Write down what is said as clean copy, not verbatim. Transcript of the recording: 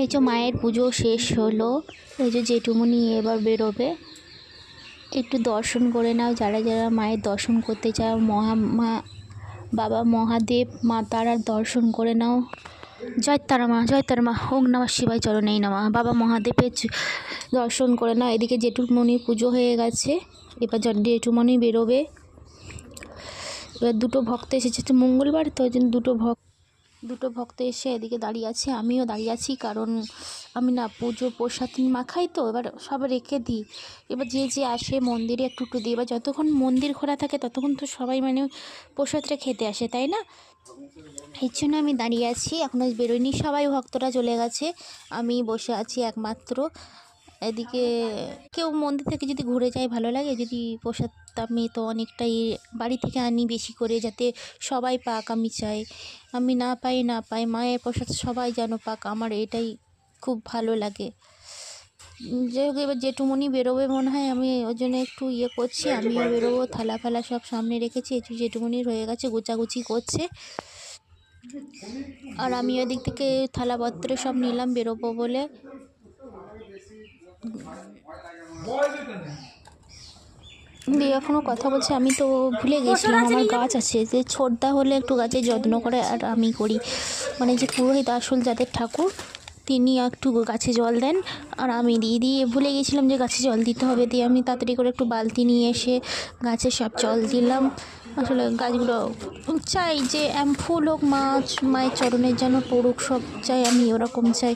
এই যে মায়ের পুজো শেষ হলো, এই যে জেঠুমনি এবার বেরোবে। একটু দর্শন করে নাও, যারা যারা মায়ের দর্শন করতে চাও, বাবা মহাদেব মা তারার দর্শন করে নাও। জয় তারা মা, জয় তারা মা, ওম নমঃ শিবায়, চরণেই নমঃ। বাবা মহাদেবের দর্শন করে নাও। এদিকে জেঠুমনির পুজো হয়ে গেছে, এবার জেঠুমনি বেরোবে। এবার দুটো ভক্ত এসেছে, মঙ্গলবার তো ওই জন্য দুটো ভক্ত এসে এদিকে দাঁড়িয়ে আছে, আমিও দাঁড়িয়ে আছি। কারণ আমি না পুজো প্রসাদ মাখাই তো, এবার সব রেখে দিই। এবার যে আসে মন্দিরে একটু দিই। এবার যতক্ষণ মন্দির খোলা থাকে ততক্ষণ তো সবাই মানে প্রসাদটা খেতে আসে, তাই না? এর জন্য আমি দাঁড়িয়ে আছি, এখনও বেরোয়নি, সবাই ভক্তরা চলে গেছে, আমি বসে আছি একমাত্র। এদিকে কেউ মন্দির থেকে যদি ঘুরে যায় ভালো লাগে। যদি প্রসাদ আমি তো অনেকটাই বাড়ি থেকে আনি বেশি করে, যাতে সবাই পাক, আমি চাই। আমি না পাই মায়ের প্রসাদ সবাই যেন পাক, আমার এটাই খুব ভালো লাগে। যাই হোক, এবার জেঠুমনি বেরোবে মনে হয়, আমি ওই জন্য একটু করছি, আমিও বেরোবো। থালা ফালা সব সামনে রেখেছি, একটু জেঠুমনির হয়ে গেছে, গোছাগুছি করছে। আর আমি ওদিক থেকে থালাপত্র সব নিলাম বেরোবো বলে। দিয়ে এখনও কথা বলছে, আমি তো ভুলে গেছিলাম আমার গাছ আছে, যে ছোটদা হলে একটু গাছের যত্ন করে, আর আমি করি। মানে যে পুরোহিত আসল যাদের ঠাকুর, তিনি একটু গাছে জল দেন, আর আমি দিয়ে ভুলে গেছিলাম যে গাছে জল দিতে হবে। দিয়ে আমি তাড়াতাড়ি করে একটু বালতি নিয়ে এসে গাছে সব জল দিলাম। আসলে গাছগুলো চাই যে ফুল হোক, মায়ের চরণের যেন পড়ুক, সব চাই আমি, ওরকম চাই।